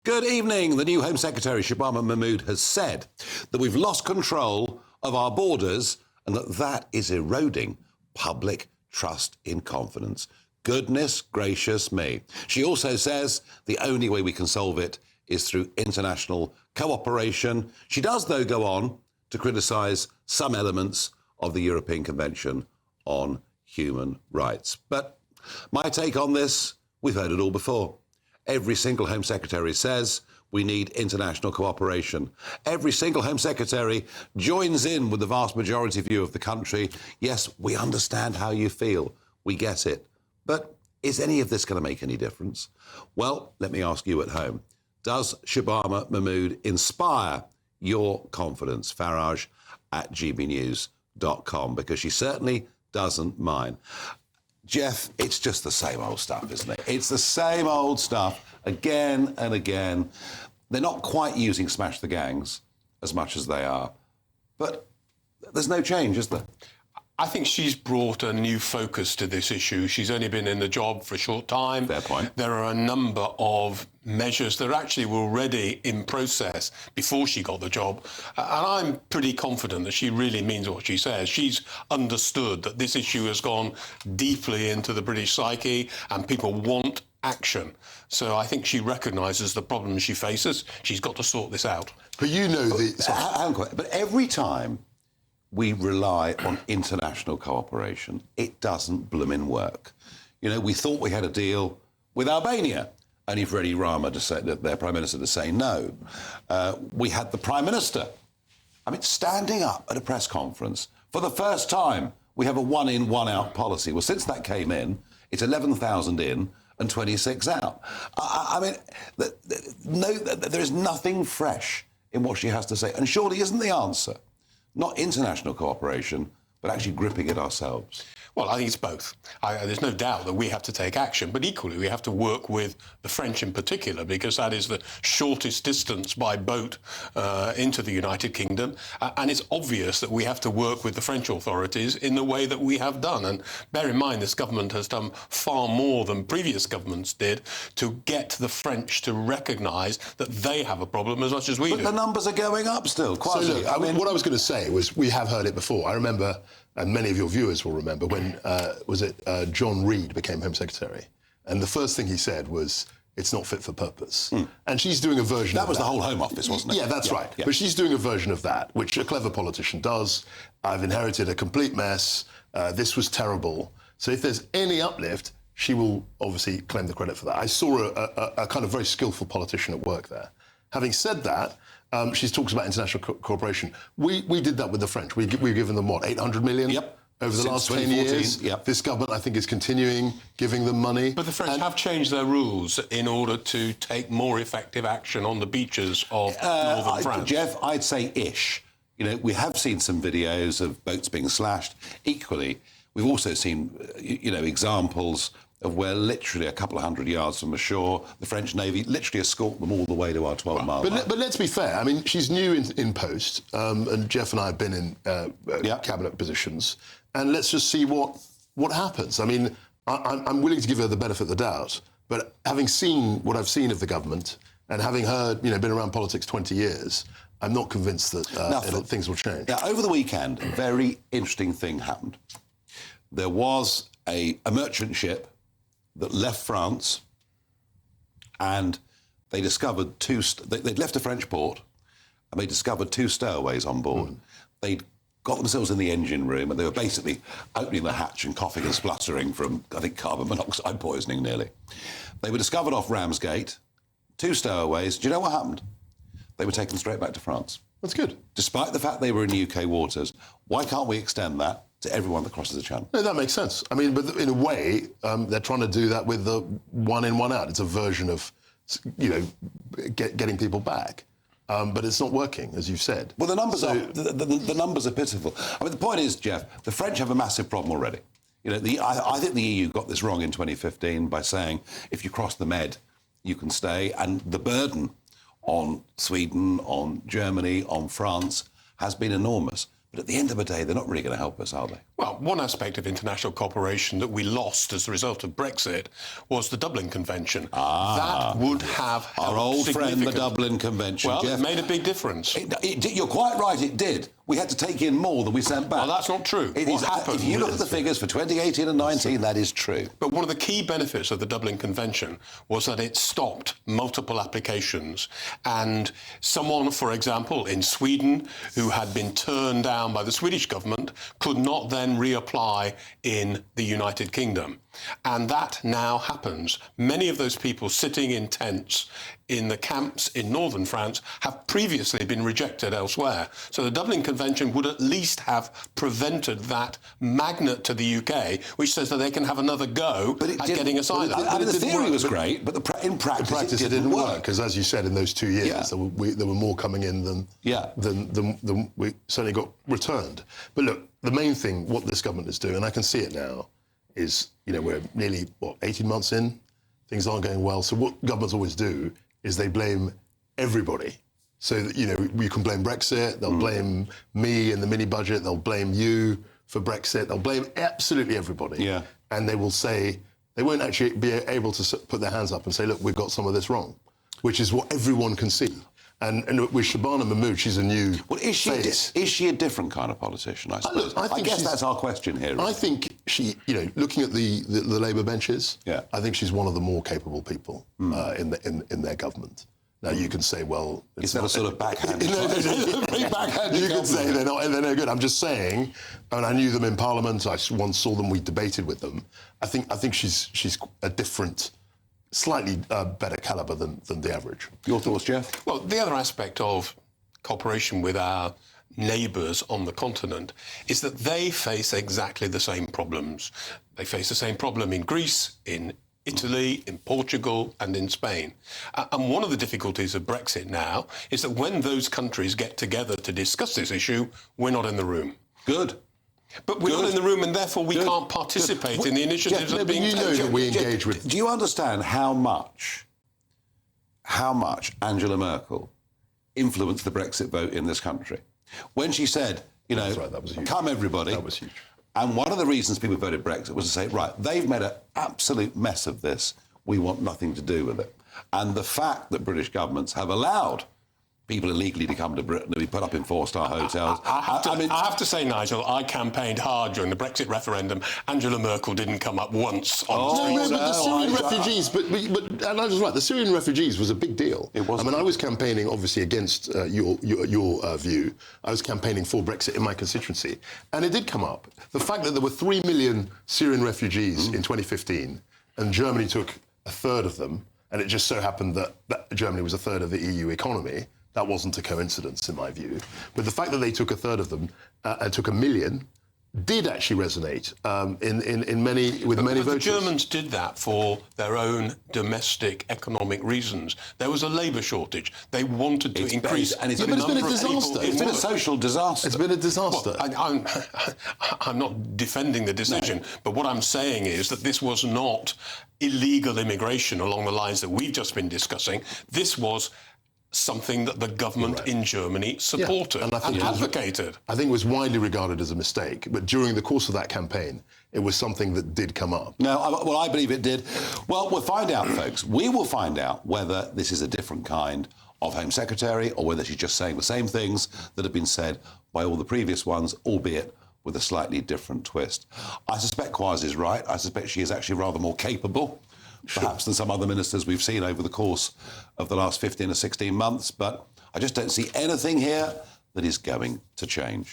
Good evening. The new Home Secretary Shabana Mahmood has said that we've lost control of our borders and that is eroding public trust in confidence. Goodness gracious me. She also says the only way we can solve it is through international cooperation. She does, though, go on to criticise some elements of the European Convention on Human Rights. But my take on this, we've heard it all before. Every single Home Secretary says we need international cooperation. Every single Home Secretary joins in with the vast majority view of the country. Yes, we understand how you feel. We get it. But is any of this going to make any difference? Well, let me ask you at home. Does Shabana Mahmood inspire your confidence? Farage at gbnews.com, because she certainly doesn't mine. Geoff, it's just the same old stuff, isn't it? It's the same old stuff again and again. They're not quite using smash the gangs as much as they are, but there's no change, is there? I think she's brought a new focus to this issue. She's only been in the job for a short time. Fair point. There are a number of measures that actually were already in process before she got the job. And I'm pretty confident that she really means what she says. She's understood that this issue has gone deeply into the British psyche and people want action. So I think she recognises the problems she faces. She's got to sort this out. But you know But every time we rely on international cooperation, it doesn't bloomin' work. You know, we thought we had a deal with Albania, only for Eddie Rama to say, their Prime Minister, to say no. We had the Prime Minister, standing up at a press conference. For the first time, we have a one-in, one-out policy. Well, since that came in, it's 11,000 in and 26 out. There is nothing fresh in what she has to say. And surely isn't the answer not international cooperation, but actually gripping it ourselves? Well, I think it's both. There's no doubt that we have to take action, but equally we have to work with the French in particular, because that is the shortest distance by boat into the United Kingdom. And it's obvious that we have to work with the French authorities in the way that we have done. And bear in mind, this government has done far more than previous governments did to get the French to recognise that they have a problem as much as we do. But the numbers are going up still. Kwasi, so look, what I was going to say was we have heard it before. I remember, and many of your viewers will remember, when John Reid became Home Secretary, and the first thing he said was, it's not fit for purpose. And she's doing a version of that. That was the whole Home Office, wasn't it? Yeah, that's right. Yeah. But she's doing a version of that, which a clever politician does. I've inherited a complete mess. This was terrible. So if there's any uplift, she will obviously claim the credit for that. I saw a kind of very skillful politician at work there. Having said that, she talks about international cooperation. We did that with the French. We've given them, what, 800 million? Yep. Over the last 10 years. Yep. This government, I think, is continuing giving them money. But the French have changed their rules in order to take more effective action on the beaches of northern France. Geoff, I'd say ish. You know, we have seen some videos of boats being slashed. Equally, we've also seen, examples of where literally a couple of hundred yards from the shore, the French Navy literally escort them all the way to our 12-mile line. But let's be fair. I mean, she's new in post, and Geoff and I have been in cabinet positions, and let's just see what happens. I mean, I'm willing to give her the benefit of the doubt, but having seen what I've seen of the government and having heard, been around politics 20 years, I'm not convinced that things will change. Now, over the weekend, a very interesting thing happened. There was a merchant ship that left France, and they discovered they'd left a French port, and they discovered 2 stowaways on board. They'd got themselves in the engine room, and they were basically opening the hatch and coughing and spluttering from, I think, carbon monoxide poisoning nearly. They were discovered off Ramsgate, 2 stowaways. Do you know what happened? They were taken straight back to France. That's good. Despite the fact they were in UK waters, why can't we extend that to everyone that crosses the channel? No, that makes sense. I mean, but in a way, they're trying to do that with the one in, one out. It's a version of, getting people back. But it's not working, as you've said. Well, the numbers are pitiful. I mean, the point is, Geoff, the French have a massive problem already. I think the EU got this wrong in 2015 by saying if you cross the Med, you can stay, and the burden on Sweden, on Germany, on France has been enormous. But at the end of the day, they're not really going to help us, are they? Well, one aspect of international cooperation that we lost as a result of Brexit was the Dublin Convention. That would have helped Our old friend, the significantly. Dublin Convention, Well, Geoff. it made a big difference. You're quite right, it did. We had to take in more than we sent back. Well, that's not true. What happened? If you look at the figures for 2018 and 19, that is true. But one of the key benefits of the Dublin Convention was that it stopped multiple applications. And someone, for example, in Sweden, who had been turned down by the Swedish government, could not then reapply in the United Kingdom. And that now happens. Many of those people sitting in tents in the camps in northern France have previously been rejected elsewhere. So the Dublin Convention would at least have prevented that magnet to the UK, which says that they can have another go at getting asylum. The theory was great, but in practice, it didn't work. Because as you said, in those 2 years, there were more coming in than we certainly got returned. But look, the main thing, what this government is doing, and I can see it now, is, we're nearly, 18 months in, things aren't going well. So what governments always do is they blame everybody. So, you can blame Brexit, they'll blame me and the mini budget, they'll blame you for Brexit, they'll blame absolutely everybody. Yeah. And they will say, they won't actually be able to put their hands up and say, look, we've got some of this wrong, which is what everyone can see. And with Shabana Mahmood, she's a new face. Is she a different kind of politician, I suppose? I guess that's our question here. Really. I think she, looking at the Labour benches, I think she's one of the more capable people in their government. Now, you can say, well... Is that a sort of backhand? No. You can say they're no good. I'm just saying, and I knew them in Parliament, I once saw them, we debated with them. I think she's a different... slightly better calibre than the average. Your thoughts, Geoff? Well, the other aspect of cooperation with our neighbours on the continent is that they face exactly the same problems. They face the same problem in Greece, in Italy, in Portugal and in Spain. And one of the difficulties of Brexit now is that when those countries get together to discuss this issue, we're not in the room. Good. But we're not in the room, and therefore we can't participate in the initiatives that are being taken. That we engage with. Do you understand how much Angela Merkel influenced the Brexit vote in this country? When she said, That's right, that was huge. Come everybody. That was huge. And one of the reasons people voted Brexit was to say, right, they've made an absolute mess of this. We want nothing to do with it. And the fact that British governments have allowed people illegally to come to Britain to be put up in four-star hotels. I have to say, Nigel, I campaigned hard during the Brexit referendum. Angela Merkel didn't come up once on but the Syrian refugees, but Nigel's right, the Syrian refugees was a big deal. It was. I mean, I was campaigning, obviously, against your view. I was campaigning for Brexit in my constituency, and it did come up. The fact that there were 3 million Syrian refugees in 2015, and Germany took a third of them, and it just so happened that Germany was a third of the EU economy. That wasn't a coincidence, in my view. But the fact that they took a third of them and took 1 million did actually resonate in many voters. The Germans did that for their own domestic economic reasons. There was a labour shortage. They wanted to increase and it's the been number a of people disaster. in It's been a work. social disaster. It's been a disaster. Well, I'm not defending the decision, but what I'm saying is that this was not illegal immigration along the lines that we've just been discussing. This was something that the government in Germany supported and advocated. I think it was widely regarded as a mistake, but during the course of that campaign, it was something that did come up. No, I believe it did. Well, we'll find out, folks. We will find out whether this is a different kind of Home Secretary or whether she's just saying the same things that have been said by all the previous ones, albeit with a slightly different twist. I suspect Kwasi is right. I suspect she is actually rather more capable, perhaps, than some other ministers we've seen over the course of the last 15 or 16 months. But I just don't see anything here that is going to change.